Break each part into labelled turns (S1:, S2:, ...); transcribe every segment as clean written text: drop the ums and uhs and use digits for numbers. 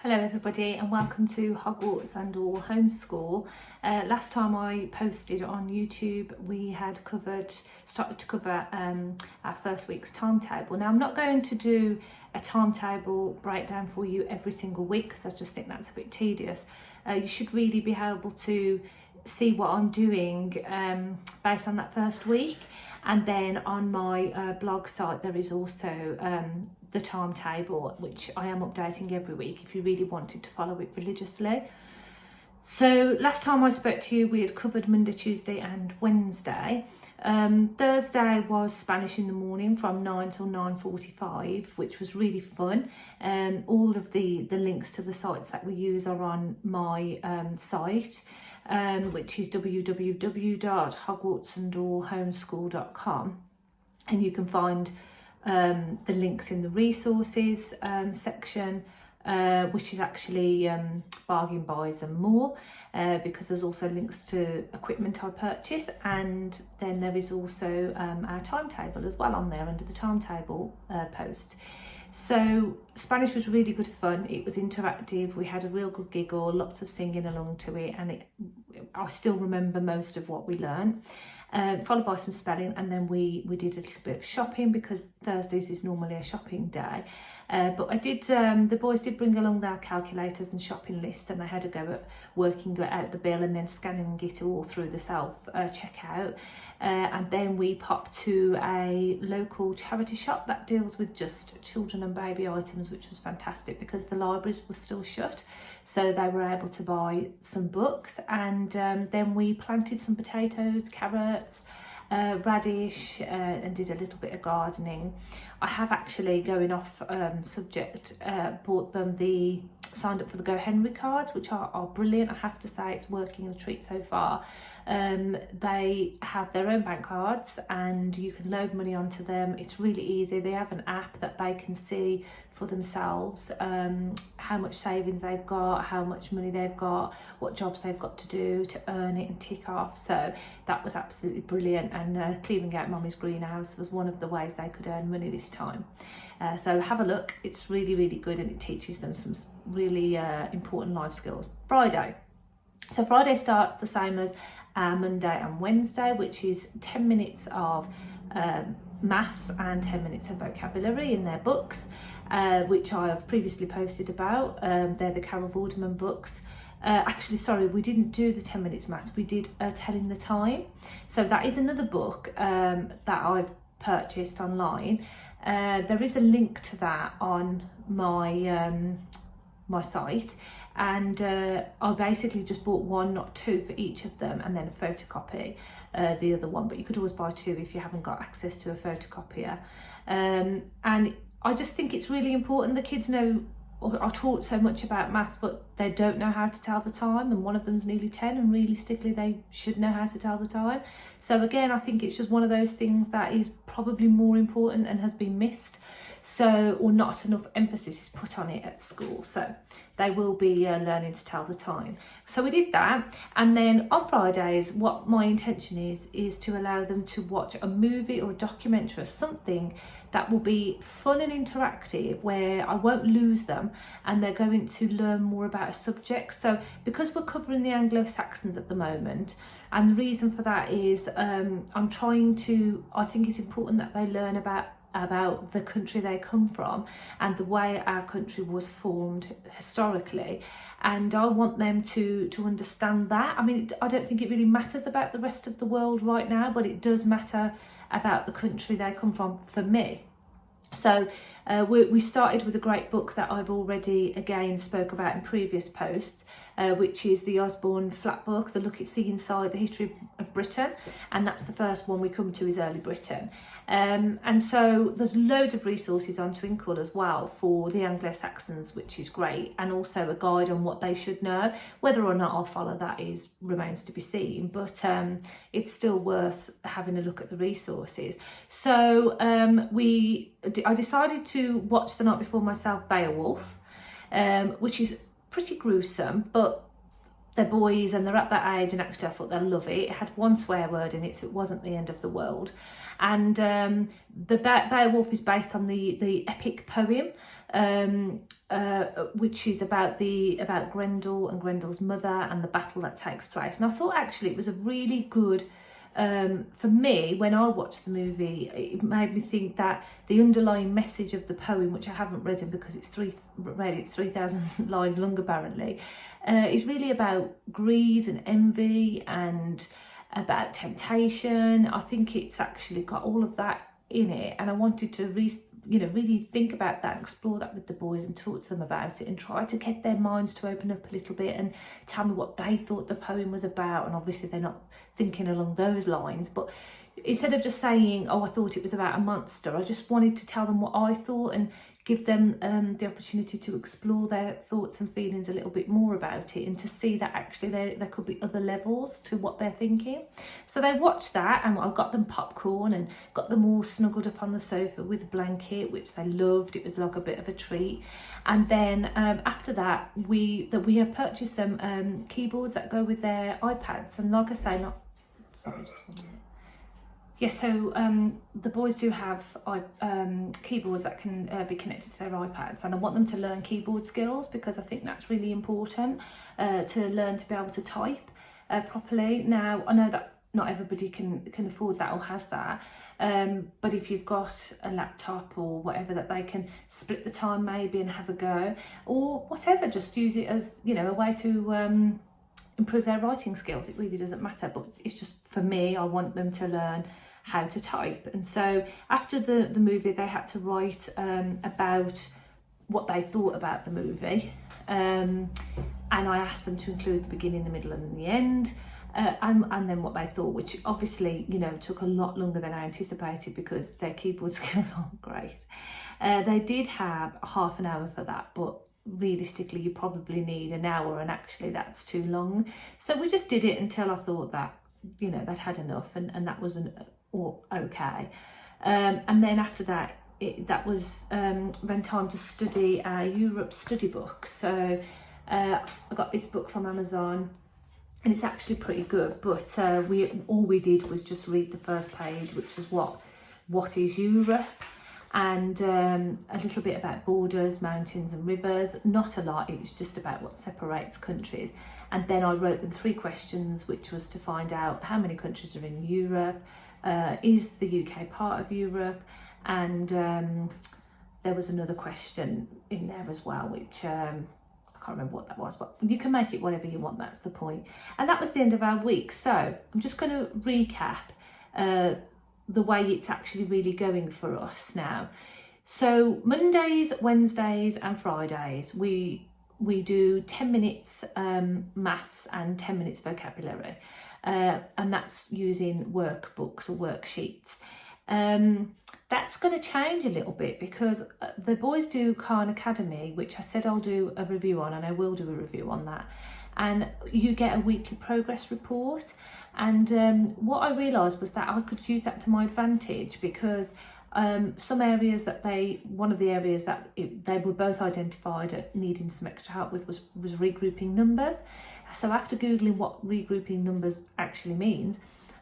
S1: Hello everybody and welcome to Hogwarts and All Homeschool. Last time I posted on YouTube we had started to cover our first week's timetable. Now I'm not going to do a timetable breakdown for you every single week because I just think that's a bit tedious. You should really be able to see what I'm doing based on that first week, and then on my blog site there is also the timetable, which I am updating every week if you really wanted to follow it religiously. So last time I spoke to you we had covered Monday, Tuesday and Wednesday. Thursday was Spanish in the morning from 9 till 9:45, which was really fun. All of the links to the sites that we use are on my site, which is www.hogwartsandallhomeschool.com, and you can find the links in the resources section, which is actually bargain buys and more, because there's also links to equipment I purchase, and then there is also our timetable as well on there under the timetable post. So Spanish was really good fun. It was interactive. We had a real good giggle, lots of singing along to it, and I still remember most of what we learned. Followed by some spelling, and then we did a little bit of shopping because Thursdays is normally a shopping day. But the boys did bring along their calculators and shopping lists, and they had a go at working out the bill and then scanning it all through the self checkout. And then we popped to a local charity shop that deals with just children and baby items, which was fantastic because the libraries were still shut. So they were able to buy some books, and then we planted some potatoes, carrots, radish, and did a little bit of gardening. I have actually, going off subject, signed up for the Go Henry cards, which are brilliant. I have to say it's working a treat so far. They have their own bank cards and you can load money onto them. It's really easy. They have an app that they can see for themselves how much savings they've got, how much money they've got, what jobs they've got to do to earn it and tick off. So that was absolutely brilliant, and clearing out Mummy's greenhouse was one of the ways they could earn money this time. So have a look. It's really, really good, and it teaches them some really important life skills. Friday. So Friday starts the same as Monday and Wednesday, which is 10 minutes of maths and 10 minutes of vocabulary in their books, which I have previously posted about. They're the Carol Vorderman books. Actually, sorry, we didn't do the 10 minutes maths, we did Telling the Time. So that is another book that I've purchased online. There is a link to that on my my site, and I basically just bought one, not two, for each of them, and then a photocopy the other one, but you could always buy two if you haven't got access to a photocopier. And I just think it's really important. The kids know, are taught so much about maths, but they don't know how to tell the time, and one of them's nearly 10, and realistically they should know how to tell the time. So again, I think it's just one of those things that is probably more important and has been missed, or not enough emphasis is put on it at school. So they will be learning to tell the time. So we did that, and then on Fridays what my intention is to allow them to watch a movie or a documentary or something that will be fun and interactive, where I won't lose them and they're going to learn more about a subject. So because we're covering the Anglo-Saxons at the moment, and the reason for that is I think it's important that they learn about the country they come from and the way our country was formed historically, and I want them to understand that. I mean, I don't think it really matters about the rest of the world right now, but it does matter about the country they come from for me. So we started with a great book that I've already again spoke about in previous posts, which is the Osborne Flat book, The Look at See Inside the History of Britain, and that's the first one we come to is Early Britain. And so there's loads of resources on Twinkle as well for the Anglo-Saxons, which is great, and also a guide on what they should know. Whether or not I'll follow that remains to be seen, but it's still worth having a look at the resources. So I decided to watch the night before myself Beowulf, which is pretty gruesome, but they're boys and they're at that age, and actually I thought they'll love it. It had one swear word in it, so it wasn't the end of the world. And the Beowulf is based on the epic poem which is about Grendel and Grendel's mother and the battle that takes place. And I thought actually it was a really good, for me, when I watched the movie, it made me think that the underlying message of the poem, which I haven't read it because it's 3,000 lines long apparently, is really about greed and envy and about temptation. I think it's actually got all of that in it, and I wanted to really think about that and explore that with the boys and talk to them about it and try to get their minds to open up a little bit and tell me what they thought the poem was about. And obviously they're not thinking along those lines, but instead of just saying, oh, I thought it was about a monster, I just wanted to tell them what I thought and give them the opportunity to explore their thoughts and feelings a little bit more about it, and to see that actually there could be other levels to what they're thinking. So they watched that, and I got them popcorn and got them all snuggled up on the sofa with a blanket, which they loved. It was like a bit of a treat. And then after that, we have purchased them keyboards that go with their iPads. And like I say, just 1 minute. Yes, so the boys do have keyboards that can be connected to their iPads, and I want them to learn keyboard skills because I think that's really important, to learn to be able to type properly. Now, I know that not everybody can afford that or has that, but if you've got a laptop or whatever, that they can split the time maybe and have a go, or whatever, just use it as, a way to improve their writing skills. It really doesn't matter, but it's just, for me, I want them to learn how to type. And so after the movie, they had to write about what they thought about the movie, and I asked them to include the beginning, the middle and the end, and then what they thought, which obviously took a lot longer than I anticipated because their keyboard skills aren't great. They did have half an hour for that, but realistically you probably need an hour, and actually that's too long. So we just did it until I thought that they'd had enough, and that was okay. And then after that, that was then time to study our Europe study book. So I got this book from Amazon, and it's actually pretty good, but all we did was just read the first page, which was what is Europe, and a little bit about borders, mountains and rivers. Not a lot, it was just about what separates countries. And then I wrote them 3 questions, which was to find out how many countries are in Europe, is the UK part of Europe, and there was another question in there as well, which I can't remember what that was, but you can make it whatever you want, that's the point. And that was the end of our week. So I'm just going to recap the way it's actually really going for us now. So Mondays, Wednesdays and Fridays we do 10 minutes maths and 10 minutes vocabulary, and that's using workbooks or worksheets. That's going to change a little bit because the boys do Khan Academy, which I said I'll do a review on, and I will do a review on that. And you get a weekly progress report. And what I realised was that I could use that to my advantage, because some areas that one of the areas that they were both identified at needing some extra help with was regrouping numbers. So after Googling what regrouping numbers actually means,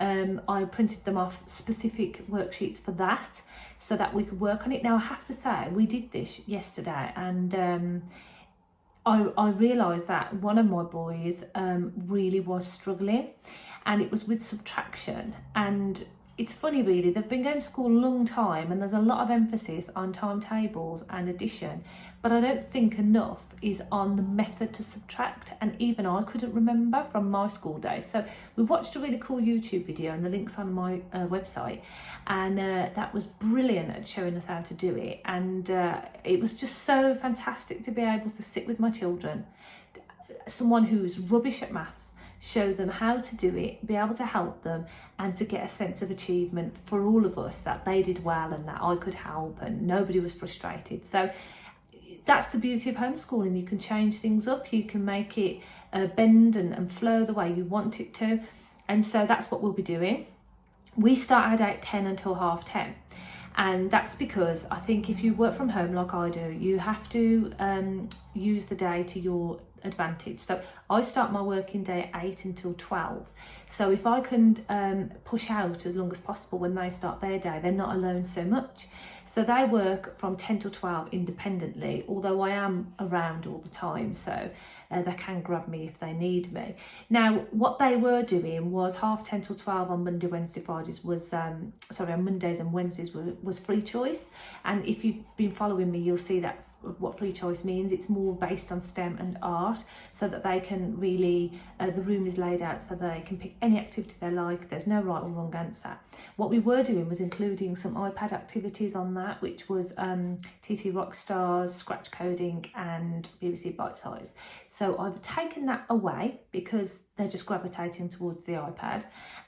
S1: I printed them off specific worksheets for that so that we could work on it. Now I have to say, we did this yesterday, and I realised that one of my boys really was struggling, and it was with subtraction. And it's funny really, they've been going to school a long time and there's a lot of emphasis on timetables and addition, but I don't think enough is on the method to subtract, and even I couldn't remember from my school days. So we watched a really cool YouTube video, and the link's on my website, and that was brilliant at showing us how to do it. And it was just so fantastic to be able to sit with my children, someone who's rubbish at maths, show them how to do it, be able to help them, and to get a sense of achievement for all of us, that they did well and that I could help and nobody was frustrated. So that's the beauty of homeschooling. You can change things up, you can make it bend and flow the way you want it to. And so that's what we'll be doing. We start our day at 10 until 10:30. And that's because I think if you work from home like I do, you have to use the day to your advantage. So I start my working day at 8 until 12. So if I can push out as long as possible when they start their day, they're not alone so much. So they work from 10 to 12 independently, although I am around all the time, so they can grab me if they need me. Now, what they were doing was half 10 till 12 on Monday, Wednesday, Fridays was, on Mondays and Wednesdays was free choice. And if you've been following me, you'll see that what free choice means. It's more based on STEM and art, so that they can really, the room is laid out so that they can pick any activity they like. There's no right or wrong answer. What we were doing was including some iPad activities on that, which was TT Rockstars, scratch coding and BBC Bite Size. So I've taken that away because they're just gravitating towards the iPad,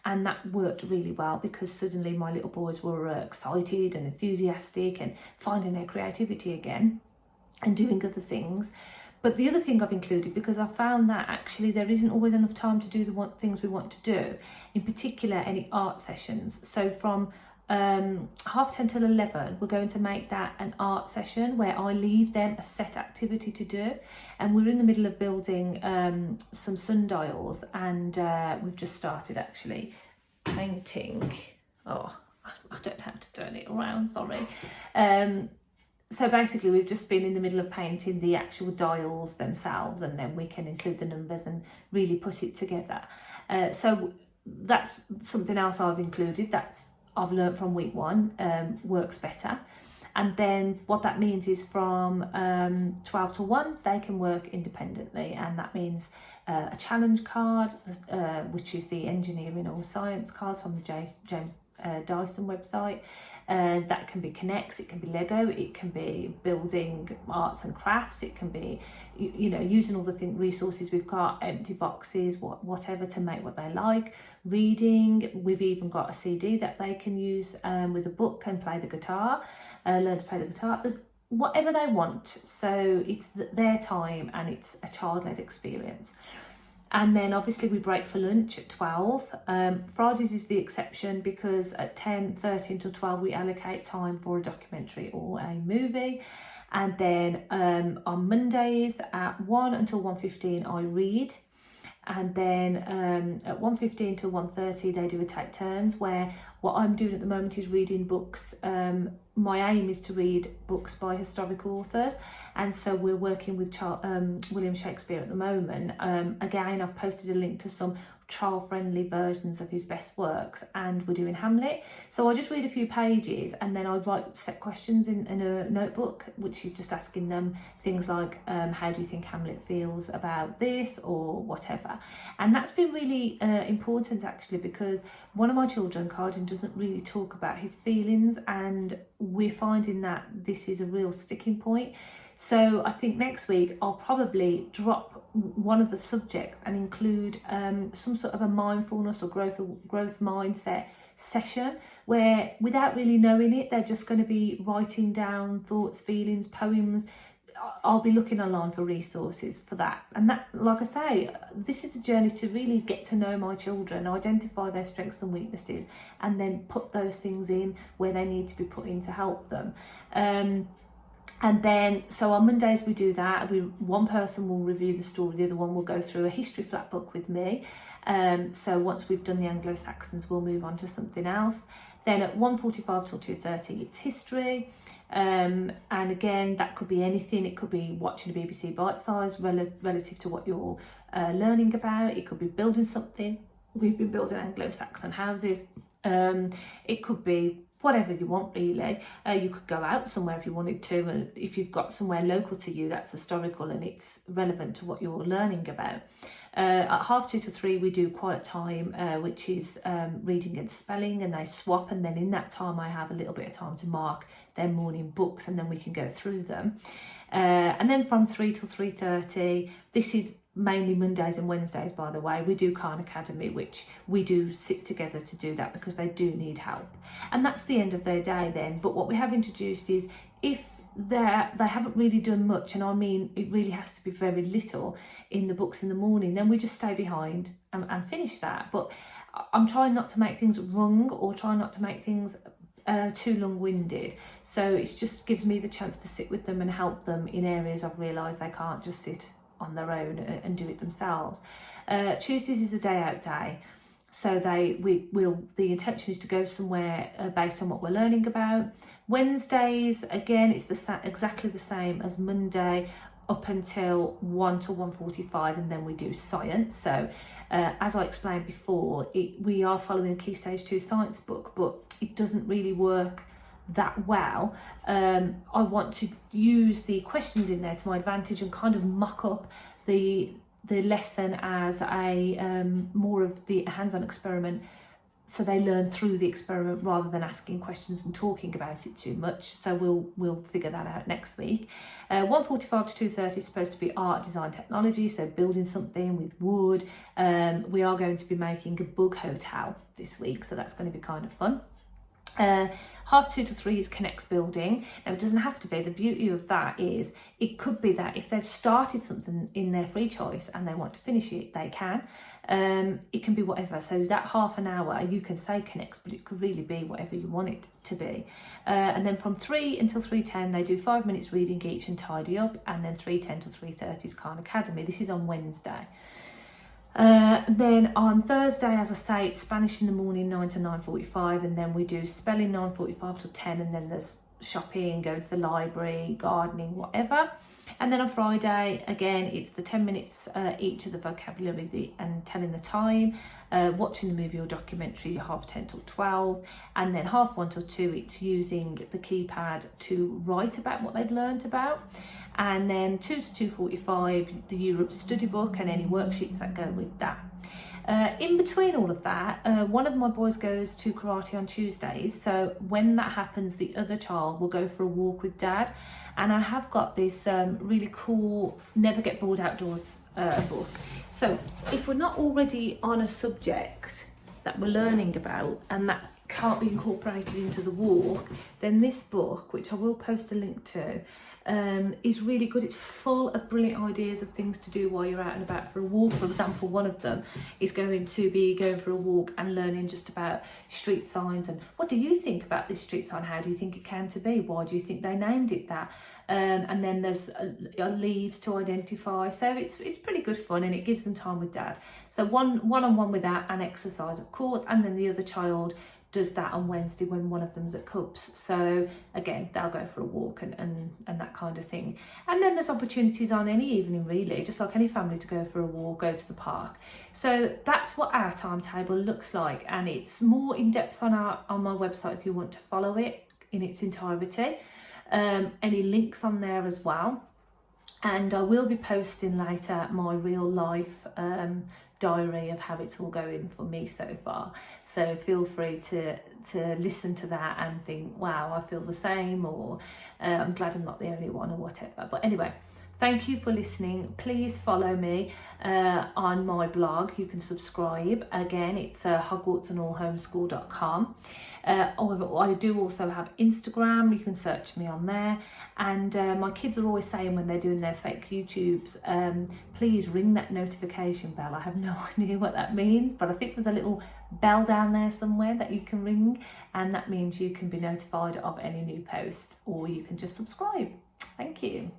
S1: and that worked really well because suddenly my little boys were excited and enthusiastic and finding their creativity again and doing other things. But the other thing I've included, because I found that actually there isn't always enough time to do the things we want to do, in particular any art sessions. So from half 10 till 11, we're going to make that an art session where I leave them a set activity to do. And we're in the middle of building some sundials, and we've just started actually painting. Oh, I don't have to turn it around, sorry. So basically we've just been in the middle of painting the actual dials themselves, and then we can include the numbers and really put it together. So that's something else I've included that's I've learned from week 1, works better. And then what that means is from 12 to 1, they can work independently, and that means a challenge card, which is the engineering or science cards from the James Dyson website. That can be Connects, it can be Lego, it can be building arts and crafts, it can be, you know, using all the resources we've got, empty boxes, whatever to make what they like. Reading, we've even got a CD that they can use with a book and play the guitar, learn to play the guitar. There's whatever they want, so it's their time and it's a child-led experience. And then obviously we break for lunch at 12. Fridays is the exception because at 10:30 until 12 we allocate time for a documentary or a movie. And then on Mondays at 1 until 1:15 I read. And then at 1:15 till 1:30 they do a take turns, where what I'm doing at the moment is reading books. My aim is to read books by historical authors, and so we're working with William Shakespeare at the moment. Again, I've posted a link to some child-friendly versions of his best works, and we're doing Hamlet. So I just read a few pages and then I write set questions in a notebook, which is just asking them things like, how do you think Hamlet feels about this, or whatever. And that's been really important actually, because one of my children, Carden, doesn't really talk about his feelings, and we're finding that this is a real sticking point. So I think next week I'll probably drop one of the subjects and include some sort of a mindfulness or growth mindset session, where without really knowing it, they're just going to be writing down thoughts, feelings, poems. I'll be looking online for resources for that. And that, like I say, this is a journey to really get to know my children, identify their strengths and weaknesses, and then put those things in where they need to be put in to help them. And then, so on Mondays we do that. One person will review the story, the other one will go through a history flat book with me. So once we've done the Anglo-Saxons, we'll move on to something else. Then at 1:45 till 2:30, it's history. And again, that could be anything. It could be watching a BBC Bite Size relative to what you're learning about. It could be building something. We've been building Anglo-Saxon houses. It could be whatever you want really. You could go out somewhere if you wanted to, and if you've got somewhere local to you that's historical and it's relevant to what you're learning about. At 2:30 to 3 we do quiet time, which is reading and spelling, and they swap, and then in that time I have a little bit of time to mark their morning books, and then we can go through them. And then from 3 till 3:30, this is mainly Mondays and Wednesdays, by the way, we do Khan Academy, which we do sit together to do that because they do need help. And that's the end of their day then. But what we have introduced is, if they haven't really done much, and I mean it really has to be very little in the books in the morning, then we just stay behind and finish that. But I'm trying not to make things wrong or try not to make things too long-winded, so it just gives me the chance to sit with them and help them in areas I've realised they can't just sit on their own and do it themselves. Tuesdays is a day out day, so the intention is to go somewhere based on what we're learning about. Wednesdays, again, it's exactly the same as Monday, up until 1 to 1:45, and then we do science. So as I explained before, we are following the Key Stage 2 science book, but it doesn't really work that well. I want to use the questions in there to my advantage and kind of muck up the lesson as a more of the hands-on experiment, so they learn through the experiment rather than asking questions and talking about it too much. So we'll figure that out next week. 1:45 to 2:30 is supposed to be art, design, technology, so building something with wood. We are going to be making a bug hotel this week, so that's going to be kind of fun. 2:30 to 3 is Connects building. Now, it doesn't have to be. The beauty of that is it could be that if they've started something in their free choice and they want to finish it, they can. It can be whatever. So that half an hour, you can say Connects, but it could really be whatever you want it to be. And then from 3 until 3:10, they do 5 minutes reading each and tidy up. And then 3:10 to 3:30 is Khan Academy. This is on Wednesday. Then on Thursday, as I say, it's Spanish in the morning, 9 to 9:45, and then we do spelling 9:45 to 10, and then there's shopping, going to the library, gardening, whatever. And then on Friday, again, it's the 10 minutes each of the vocabulary and telling the time, watching the movie or documentary, 10:30 till 12, and then 1:30 till 2, it's using the keypad to write about what they've learned about. And then 2 to 2:45, the Europe study book and any worksheets that go with that. In between all of that, one of my boys goes to karate on Tuesdays. So when that happens, the other child will go for a walk with dad. And I have got this really cool Never Get Bored Outdoors book. So if we're not already on a subject that we're learning about and that can't be incorporated into the walk, then this book, which I will post a link to, is really good. It's full of brilliant ideas of things to do while you're out and about for a walk. For example, one of them is going to be going for a walk and learning just about street signs and what do you think about this street sign? How do you think it came to be? Why do you think they named it that? And then there's leaves to identify. So it's pretty good fun, and it gives them time with dad. So one-on-one with that, and exercise, of course, and then the other child does that on Wednesday when one of them's at Cubs. So again, they'll go for a walk and that kind of thing. And then there's opportunities on any evening, really, just like any family, to go for a walk, go to the park. So that's what our timetable looks like, and it's more in depth on my website if you want to follow it in its entirety. Any links on there as well. And I will be posting later my real life diary of how it's all going for me so far. So feel free to listen to that and think, wow, I feel the same, or I'm glad I'm not the only one, or whatever. But anyway, thank you for listening. Please follow me on my blog. You can subscribe. Again, it's hogwartsandallhomeschool.com. I do also have Instagram. You can search me on there. And my kids are always saying when they're doing their fake YouTubes, please ring that notification bell. I have no idea what that means, but I think there's a little bell down there somewhere that you can ring, and that means you can be notified of any new posts, or you can just subscribe. Thank you.